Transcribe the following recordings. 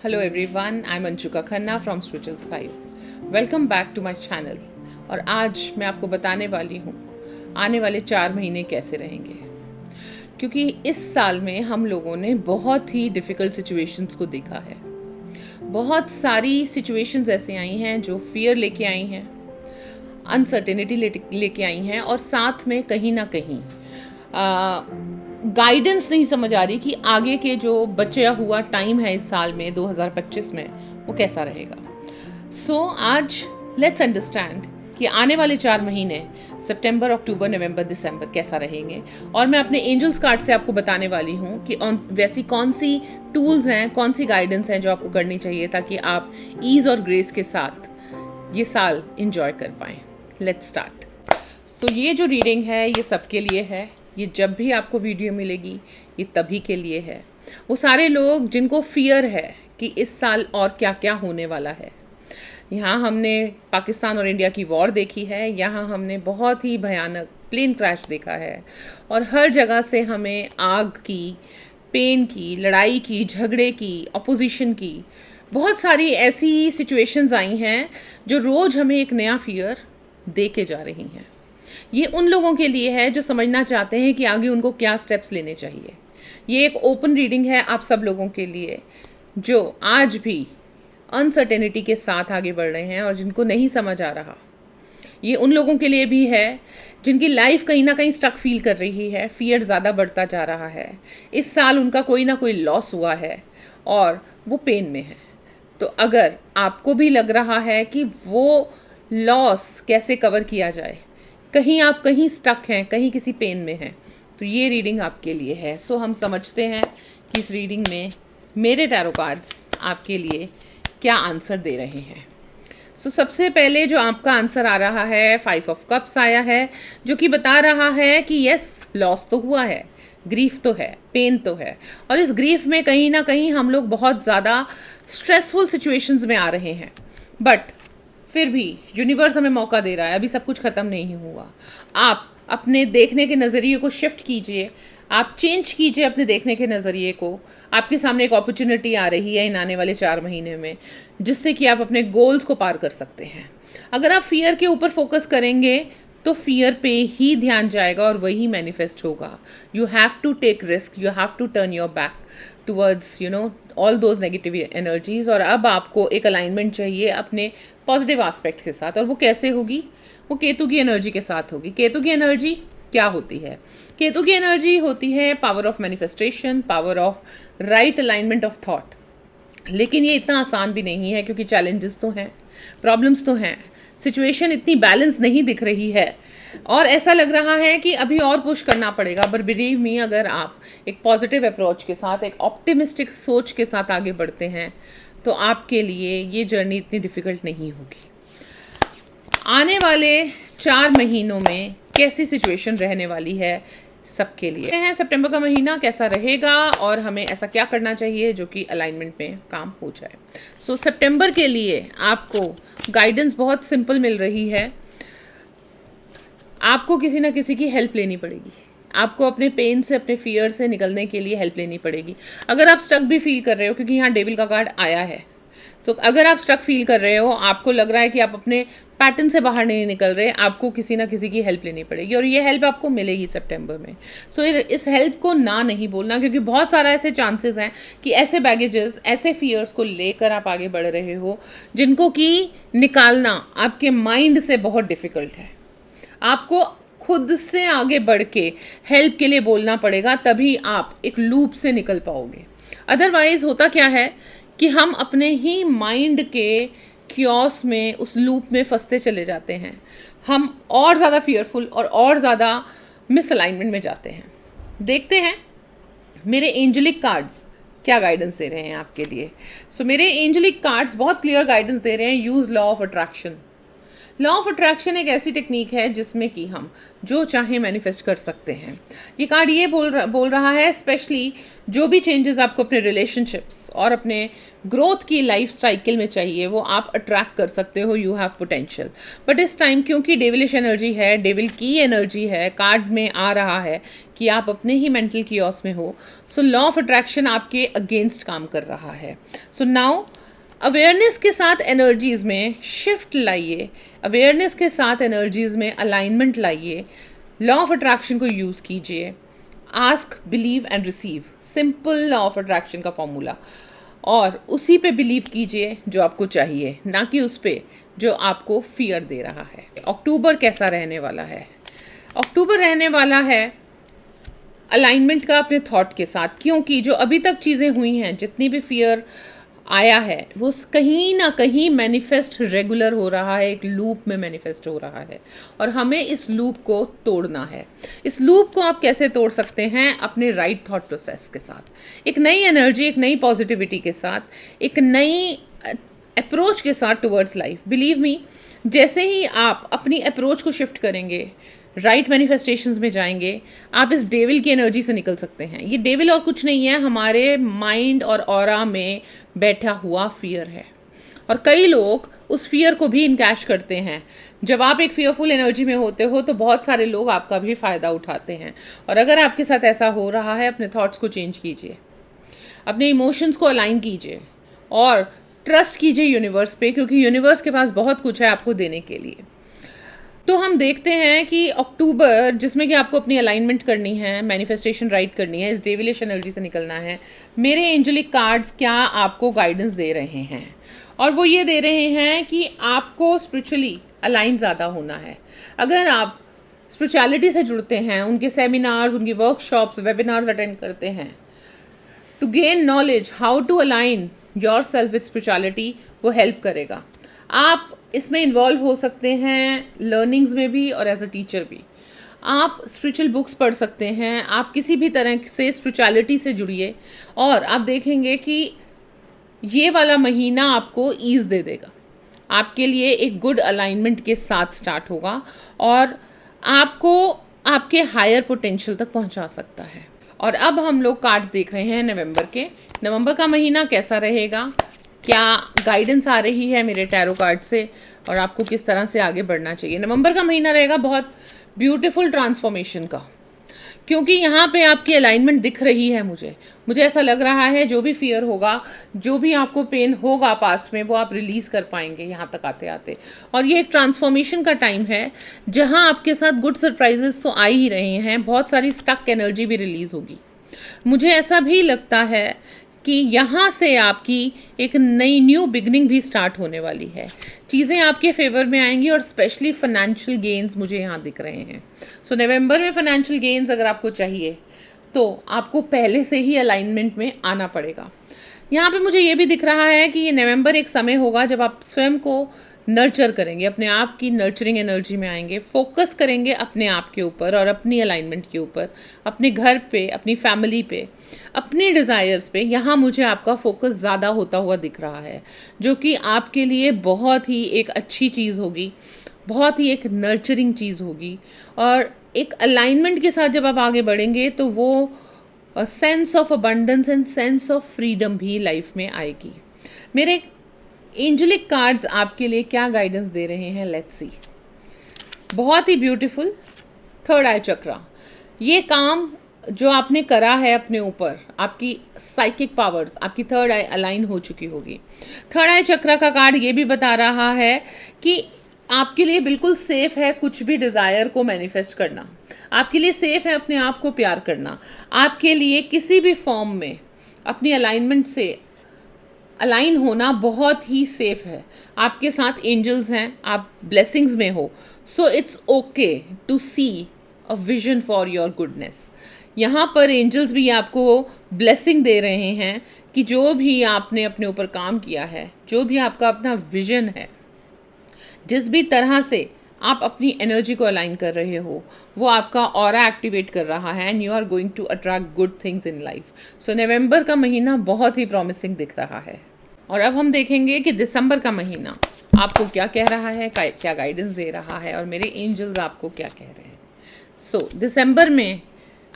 Hello everyone, I am Anshuka Khanna from spiritual thrive. Welcome back to my channel. और आज मैं आपको बताने वाली हूँ आने वाले 4 महीने कैसे रहेंगे, क्योंकि इस साल में हम लोगों ने बहुत ही डिफ़िकल्ट सिचुएशंस को देखा है। बहुत सारी सिचुएशंस ऐसे आई हैं जो फियर लेके आई हैं, अनसर्टेनिटी लेके आई हैं, और साथ में कहीं ना कहीं गाइडेंस नहीं समझ आ रही कि आगे के जो बचा हुआ टाइम है इस साल में 2025 में वो कैसा रहेगा। सो आज लेट्स अंडरस्टैंड कि आने वाले 4 महीने सितंबर, अक्टूबर, नवंबर, दिसंबर कैसा रहेंगे। और मैं अपने एंजल्स कार्ड से आपको बताने वाली हूँ कि वैसी कौन सी टूल्स हैं, कौन सी गाइडेंस हैं जो आपको करनी चाहिए ताकि आप ईज़ और ग्रेस के साथ ये साल इंजॉय कर पाएँ। Let's start. सो ये जो रीडिंग है ये सबके लिए है। ये जब भी आपको वीडियो मिलेगी ये तभी के लिए है। वो सारे लोग जिनको फियर है कि इस साल और क्या क्या होने वाला है। यहाँ हमने पाकिस्तान और इंडिया की वॉर देखी है, यहाँ हमने बहुत ही भयानक प्लेन क्रैश देखा है, और हर जगह से हमें आग की, पेन की, लड़ाई की, झगड़े की, अपोजिशन की बहुत सारी ऐसी सिचुएशंस आई हैं जो रोज़ हमें एक नया फियर दे के जा रही हैं। ये उन लोगों के लिए है जो समझना चाहते हैं कि आगे उनको क्या स्टेप्स लेने चाहिए। ये एक ओपन रीडिंग है आप सब लोगों के लिए जो आज भी अनसर्टेनिटी के साथ आगे बढ़ रहे हैं और जिनको नहीं समझ आ रहा। ये उन लोगों के लिए भी है जिनकी लाइफ कहीं ना कहीं स्टक फील कर रही है, फियर ज़्यादा बढ़ता जा रहा है। इस साल उनका कोई ना कोई लॉस हुआ है और वो पेन में है। तो अगर आपको भी लग रहा है कि वो लॉस कैसे कवर किया जाए, कहीं आप कहीं स्टक हैं, कहीं किसी पेन में हैं, तो ये रीडिंग आपके लिए है। सो हम समझते हैं कि इस रीडिंग में मेरे टैरो कार्ड्स आपके लिए क्या आंसर दे रहे हैं। सो सबसे पहले जो आपका आंसर आ रहा है 5 ऑफ कप्स आया है, जो कि बता रहा है कि यस, लॉस तो हुआ है, ग्रीफ तो है, पेन तो है, और इस ग्रीफ में कहीं ना कहीं हम लोग बहुत ज़्यादा स्ट्रेसफुल सिचुएशंस में आ रहे हैं। बट फिर भी यूनिवर्स हमें मौका दे रहा है, अभी सब कुछ ख़त्म नहीं हुआ। आप अपने देखने के नज़रिए को शिफ्ट कीजिए, आप चेंज कीजिए अपने देखने के नज़रिए को। आपके सामने एक अपॉर्चुनिटी आ रही है इन आने वाले 4 महीने में, जिससे कि आप अपने गोल्स को पार कर सकते हैं। अगर आप फियर के ऊपर फोकस करेंगे तो फियर पे ही ध्यान जाएगा और वही मैनिफेस्ट होगा। You have to take risk, you have to turn your back towards all those negative energies. और अब आपको एक अलाइनमेंट चाहिए अपने पॉजिटिव एस्पेक्ट के साथ, और वो कैसे होगी? वो केतु की एनर्जी के साथ होगी। केतु की एनर्जी क्या होती है? केतु की एनर्जी होती है power of manifestation, power of right alignment of thought. लेकिन ये इतना आसान भी नहीं है, क्योंकि चैलेंजेस तो हैं, प्रॉब्लम्स तो हैं, सिचुएशन इतनी बैलेंस नहीं दिख रही है, और ऐसा लग रहा है कि अभी और पुश करना पड़ेगा। पर बिलीव मी, अगर आप एक पॉजिटिव अप्रोच के साथ, एक ऑप्टिमिस्टिक सोच के साथ आगे बढ़ते हैं तो आपके लिए ये जर्नी इतनी डिफ़िकल्ट नहीं होगी। आने वाले 4 महीनों में कैसी सिचुएशन रहने वाली है सबके लिए है। सितंबर का महीना कैसा रहेगा और हमें ऐसा क्या करना चाहिए जो कि अलाइनमेंट में काम हो जाए। सो सितंबर के लिए आपको गाइडेंस बहुत सिंपल मिल रही है। आपको किसी ना किसी की हेल्प लेनी पड़ेगी। आपको अपने पेन से, अपने फियर से निकलने के लिए हेल्प लेनी पड़ेगी। अगर आप स्टक भी फील कर रहे हो, क्योंकि यहाँ डेविल का कार्ड आया है, तो अगर आप स्टक फील कर रहे हो, आपको लग रहा है कि आप अपने पैटर्न से बाहर नहीं निकल रहे, आपको किसी ना किसी की हेल्प लेनी पड़ेगी, और ये हेल्प आपको मिलेगी सितंबर में। सो इस हेल्प को ना नहीं बोलना, क्योंकि बहुत सारा ऐसे चांसेस हैं कि ऐसे बैगेजेस, ऐसे फियर्स को लेकर आप आगे बढ़ रहे हो जिनको कि निकालना आपके माइंड से बहुत डिफिकल्ट है। आपको खुद से आगे बढ़ के हेल्प के लिए बोलना पड़ेगा, तभी आप एक लूप से निकल पाओगे। अदरवाइज होता क्या है कि हम अपने ही माइंड के क्योस में, उस लूप में फंसते चले जाते हैं। हम और ज़्यादा फियरफुल और ज़्यादा मिसअलाइनमेंट में जाते हैं। देखते हैं मेरे एंजलिक कार्ड्स क्या गाइडेंस दे रहे हैं आपके लिए। सो मेरे एंजलिक कार्ड्स बहुत क्लियर गाइडेंस दे रहे हैं। Use law of attraction. Law of attraction एक ऐसी टेक्निक है जिसमें कि हम जो चाहे मैनिफेस्ट कर सकते हैं। ये कार्ड ये बोल रहा है स्पेशली जो भी चेंजेस आपको अपने रिलेशनशिप्स और अपने ग्रोथ की लाइफ साइकिल में चाहिए वो आप अट्रैक्ट कर सकते हो। You have potential. बट इस टाइम क्योंकि डेविलिश एनर्जी है, डेविल की एनर्जी है, कार्ड में आ रहा है कि आप अपने ही मेंटल कियोस में हो, सो लॉ ऑफ अट्रैक्शन आपके अगेंस्ट काम कर रहा है। सो नाउ अवेयरनेस के साथ एनर्जीज में शिफ्ट लाइए, अवेयरनेस के साथ एनर्जीज में अलाइनमेंट लाइए, लॉ ऑफ अट्रैक्शन को यूज़ कीजिए। Ask, believe and receive, simple law of attraction का फॉर्मूला, और उसी पे बिलीव कीजिए जो आपको चाहिए, ना कि उस पे जो आपको फियर दे रहा है। अक्टूबर कैसा रहने वाला है? अक्टूबर रहने वाला है अलाइनमेंट का अपने थॉट के साथ, क्योंकि जो अभी तक चीज़ें हुई हैं, जितनी भी फियर आया है वो कहीं ना कहीं मैनिफेस्ट रेगुलर हो रहा है, एक लूप में मैनिफेस्ट हो रहा है, और हमें इस लूप को तोड़ना है। इस लूप को आप कैसे तोड़ सकते हैं? अपने राइट थॉट प्रोसेस के साथ, एक नई एनर्जी, एक नई पॉजिटिविटी के साथ, एक नई अप्रोच के साथ टुवर्ड्स लाइफ। बिलीव मी, जैसे ही आप अपनी अप्रोच को शिफ्ट करेंगे, राइट मैनिफेस्टेशंस में जाएंगे, आप इस डेविल की एनर्जी से निकल सकते हैं। ये डेविल और कुछ नहीं है, हमारे माइंड और ऑरा में बैठा हुआ फियर है, और कई लोग उस फियर को भी इनकैश करते हैं। जब आप एक फियरफुल एनर्जी में होते हो तो बहुत सारे लोग आपका भी फ़ायदा उठाते हैं, और अगर आपके साथ ऐसा हो रहा है, अपने थॉट्स को चेंज कीजिए, अपने इमोशंस को अलाइन कीजिए, और ट्रस्ट कीजिए यूनिवर्स पे, क्योंकि यूनिवर्स के पास बहुत कुछ है आपको देने के लिए। तो हम देखते हैं कि अक्टूबर, जिसमें कि आपको अपनी अलाइनमेंट करनी है, मैनिफेस्टेशन राइट करनी है, इस डेविलिश एनर्जी से निकलना है, मेरे एंजेलिक कार्ड्स क्या आपको गाइडेंस दे रहे हैं? और वो ये दे रहे हैं कि आपको स्पिरिचुअली अलाइन ज़्यादा होना है। अगर आप स्पिरिचुअलिटी से जुड़ते हैं, उनके सेमिनार्स, उनकी वर्कशॉप्स, वेबिनार्स अटेंड करते हैं, to gain knowledge how to align yourself with spirituality, वो हेल्प करेगा। आप इसमें इन्वॉल्व हो सकते हैं लर्निंग्स में भी और एज अ टीचर भी। आप स्पिरिचुअल बुक्स पढ़ सकते हैं, आप किसी भी तरह से स्पिरिचुअलिटी से जुड़िए, और आप देखेंगे कि ये वाला महीना आपको ईज दे देगा, आपके लिए एक गुड अलाइनमेंट के साथ स्टार्ट होगा, और आपको आपके हायर पोटेंशियल तक पहुंचा सकता है। और अब हम लोग कार्ड्स देख रहे हैं नवंबर के। नवंबर का महीना कैसा रहेगा, क्या गाइडेंस आ रही है मेरे टैरो कार्ड से, और आपको किस तरह से आगे बढ़ना चाहिए। नवंबर का महीना रहेगा बहुत ब्यूटीफुल ट्रांसफॉर्मेशन का, क्योंकि यहाँ पे आपकी अलाइनमेंट दिख रही है। मुझे ऐसा लग रहा है जो भी फियर होगा, जो भी आपको पेन होगा पास्ट में, वो आप रिलीज़ कर पाएंगे यहाँ तक आते आते। और ये एक ट्रांसफॉर्मेशन का टाइम है जहाँ आपके साथ गुड सरप्राइजेस तो आ ही रहे हैं, बहुत सारी स्टक एनर्जी भी रिलीज़ होगी। मुझे ऐसा भी लगता है कि यहाँ से आपकी एक नई न्यू बिगनिंग भी स्टार्ट होने वाली है, चीज़ें आपके फेवर में आएंगी, और स्पेशली फाइनेंशियल गेन्स मुझे यहाँ दिख रहे हैं। सो नवंबर में फाइनेंशियल गेन्स अगर आपको चाहिए तो आपको पहले से ही अलाइनमेंट में आना पड़ेगा। यहाँ पे मुझे ये भी दिख रहा है कि ये नवंबर एक समय होगा जब आप स्वयं को नर्चर करेंगे, अपने आप की नर्चरिंग एनर्जी में आएंगे, फोकस करेंगे अपने आप के ऊपर और अपनी अलाइनमेंट के ऊपर, अपने घर पे, अपनी फैमिली पे, अपने डिज़ायर्स पे। यहाँ मुझे आपका फोकस ज़्यादा होता हुआ दिख रहा है, जो कि आपके लिए बहुत ही एक अच्छी चीज़ होगी, बहुत ही एक नर्चरिंग चीज़ होगी। और एक अलाइनमेंट के साथ जब आप आगे बढ़ेंगे तो वो sense of abundance and sense of freedom भी लाइफ में आएगी। मेरे एंजेलिक कार्ड्स आपके लिए क्या गाइडेंस दे रहे हैं, लेट्स सी। बहुत ही ब्यूटीफुल थर्ड आई चक्रा। ये काम जो आपने करा है अपने ऊपर, आपकी साइकिक पावर्स, आपकी थर्ड आई अलाइन हो चुकी होगी। थर्ड आई चक्रा का कार्ड ये भी बता रहा है कि आपके लिए बिल्कुल सेफ है कुछ भी डिज़ायर को मैनिफेस्ट करना, आपके लिए सेफ है अपने आप को प्यार करना, आपके लिए किसी भी फॉर्म में अपनी अलाइनमेंट से अलाइन होना बहुत ही सेफ है। आपके साथ एंजल्स हैं, आप ब्लेसिंग्स में हो, so it's okay to see a vision for your goodness. यहाँ पर एंजल्स भी आपको ब्लेसिंग दे रहे हैं कि जो भी आपने अपने ऊपर काम किया है, जो भी आपका अपना विजन है, जिस भी तरह से आप अपनी एनर्जी को अलाइन कर रहे हो, वो आपका ऑरा एक्टिवेट कर रहा है, and you are going to attract good things in life. So November का महीना बहुत ही प्रॉमिसिंग दिख रहा है। और अब हम देखेंगे कि दिसंबर का महीना आपको क्या कह रहा है, क्या गाइडेंस दे रहा है और मेरे एंजल्स आपको क्या कह रहे हैं। सो दिसंबर में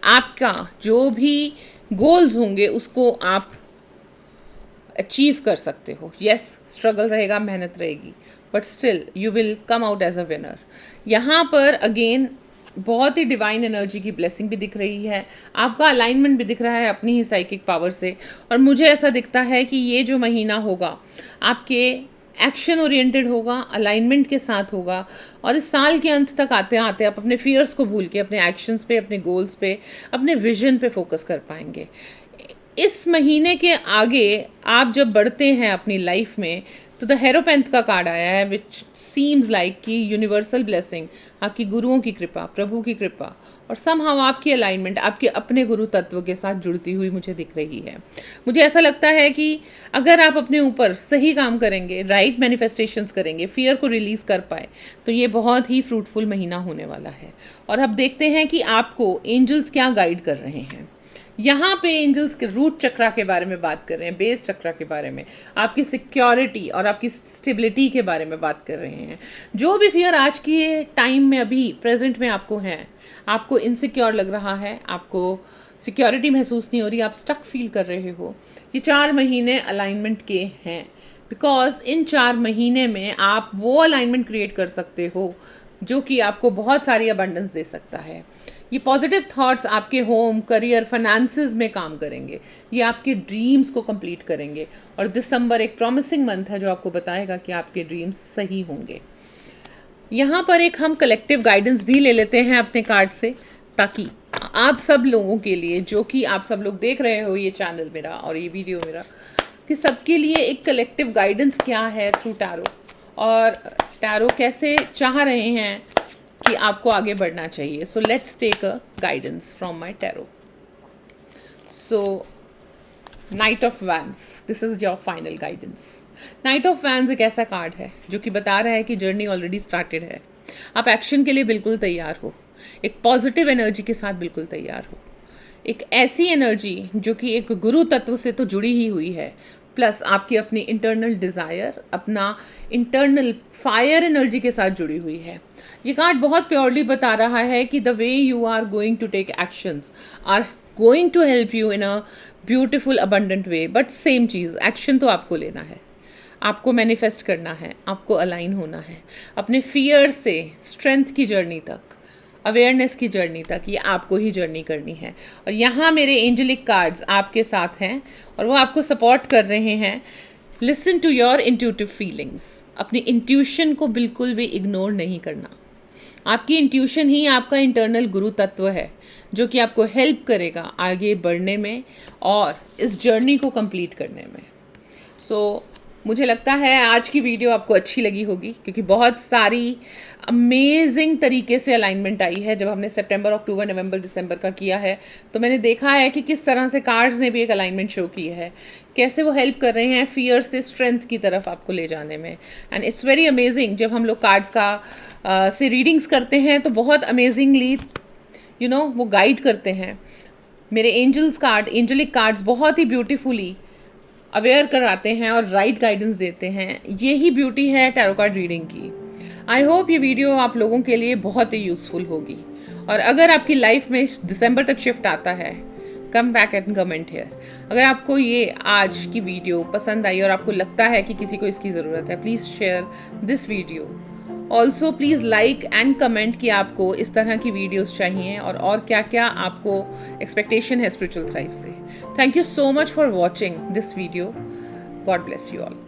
आपका जो भी गोल्स होंगे उसको आप अचीव कर सकते हो। यस, स्ट्रगल रहेगा, मेहनत रहेगी, but still you will come out as a winner. यहाँ पर अगेन बहुत ही डिवाइन एनर्जी की ब्लेसिंग भी दिख रही है, आपका अलाइनमेंट भी दिख रहा है अपनी ही साइकिक पावर से। और मुझे ऐसा दिखता है कि ये जो महीना होगा आपके एक्शन ओरिएंटेड होगा, अलाइनमेंट के साथ होगा, और इस साल के अंत तक आते आते आप अपने फियर्स को भूल के अपने एक्शंस पे, अपने गोल्स पे, अपने विजन पे फोकस कर पाएंगे। इस महीने के आगे आप जब बढ़ते हैं अपनी लाइफ में तो द हेरोपेंथ का कार्ड आया है, विच सीम्स लाइक कि यूनिवर्सल ब्लेसिंग, आपकी गुरुओं की कृपा, प्रभु की कृपा और समहाउ आपकी अलाइनमेंट आपके अपने गुरु तत्व के साथ जुड़ती हुई मुझे दिख रही है। मुझे ऐसा लगता है कि अगर आप अपने ऊपर सही काम करेंगे, राइट मैनिफेस्टेशंस करेंगे, फियर को रिलीज़ कर पाए, तो ये बहुत ही फ्रूटफुल महीना होने वाला है। और अब देखते हैं कि आपको एंजल्स क्या गाइड कर रहे हैं। यहाँ पे एंजल्स के रूट चक्रा के बारे में बात कर रहे हैं, बेस चक्रा के बारे में, आपकी सिक्योरिटी और आपकी स्टेबिलिटी के बारे में बात कर रहे हैं। जो भी फियर आज के टाइम में अभी प्रेजेंट में आपको है, आपको इनसिक्योर लग रहा है, आपको सिक्योरिटी महसूस नहीं हो रही, आप स्टक फील कर रहे हो, ये 4 महीने अलाइनमेंट के हैं। बिकॉज इन 4 महीने में आप वो अलाइनमेंट क्रिएट कर सकते हो जो कि आपको बहुत सारी अबंडेंस दे सकता है। ये पॉजिटिव थॉट्स आपके होम, करियर, फाइनेंसेस में काम करेंगे, ये आपके ड्रीम्स को कंप्लीट करेंगे। और दिसंबर एक प्रॉमिसिंग मंथ है जो आपको बताएगा कि आपके ड्रीम्स सही होंगे। यहाँ पर एक हम कलेक्टिव गाइडेंस भी ले लेते हैं अपने कार्ड से, ताकि आप सब लोगों के लिए, जो कि आप सब लोग देख रहे हो ये चैनल मेरा और ये वीडियो मेरा, कि सबके लिए एक कलेक्टिव गाइडेंस क्या है थ्रू टैरो, और टैरो कैसे चाह रहे हैं कि आपको आगे बढ़ना चाहिए। So let's take a guidance from my tarot. So knight of wands, this is your final guidance. Knight of wands एक ऐसा कार्ड है जो कि बता रहा है कि जर्नी ऑलरेडी स्टार्टेड है, आप एक्शन के लिए बिल्कुल तैयार हो, एक पॉजिटिव एनर्जी के साथ बिल्कुल तैयार हो, एक ऐसी एनर्जी जो कि एक गुरु तत्व से तो जुड़ी ही हुई है, प्लस आपकी अपनी इंटरनल डिज़ायर, अपना इंटरनल फायर एनर्जी के साथ जुड़ी हुई है। ये कार्ड बहुत प्योरली बता रहा है कि the way you are going to take actions are going to help you in a beautiful abundant way. But same चीज़, एक्शन तो आपको लेना है, आपको मैनिफेस्ट करना है, आपको अलाइन होना है अपने फियर से स्ट्रेंथ की जर्नी तक, अवेयरनेस की जर्नी तक, ये आपको ही जर्नी करनी है। और यहाँ मेरे एंजेलिक कार्ड्स आपके साथ हैं और वो आपको सपोर्ट कर रहे हैं। Listen to your intuitive feelings, अपनी इंट्यूशन को बिल्कुल भी इग्नोर नहीं करना। आपकी इंट्यूशन ही आपका इंटरनल गुरु तत्व है जो कि आपको हेल्प करेगा आगे बढ़ने में और इस जर्नी को कंप्लीट करने में। सो मुझे लगता है आज की वीडियो आपको अच्छी लगी होगी, क्योंकि बहुत सारी अमेजिंग तरीके से अलाइनमेंट आई है। जब हमने सितंबर, अक्टूबर, नवंबर, दिसंबर का किया है तो मैंने देखा है कि किस तरह से कार्ड्स ने भी एक अलाइनमेंट शो की है, कैसे वो हेल्प कर रहे हैं फियर से स्ट्रेंथ की तरफ आपको ले जाने में। एंड इट्स वेरी अमेजिंग, जब हम लोग कार्ड्स का से रीडिंग्स करते हैं तो बहुत अमेजिंगली वो गाइड करते हैं। मेरे एंजल्स कार्ड, एंजलिक कार्ड्स बहुत ही ब्यूटीफुली अवेयर कराते हैं और राइट गाइडेंस देते हैं। यही ब्यूटी है टैरो कार्ड रीडिंग की। आई होप ये वीडियो आप लोगों के लिए बहुत ही यूज़फुल होगी। और अगर आपकी लाइफ में दिसंबर तक शिफ्ट आता है, come back and comment here. अगर आपको ये आज की वीडियो पसंद आई और आपको लगता है कि किसी को इसकी ज़रूरत है, please share this video. Also please like and comment कि आपको इस तरह की वीडियोस चाहिए और क्या क्या आपको एक्सपेक्टेशन है स्पिरिचुअल थ्राइव से। Thank you so much for watching this video. God bless you all.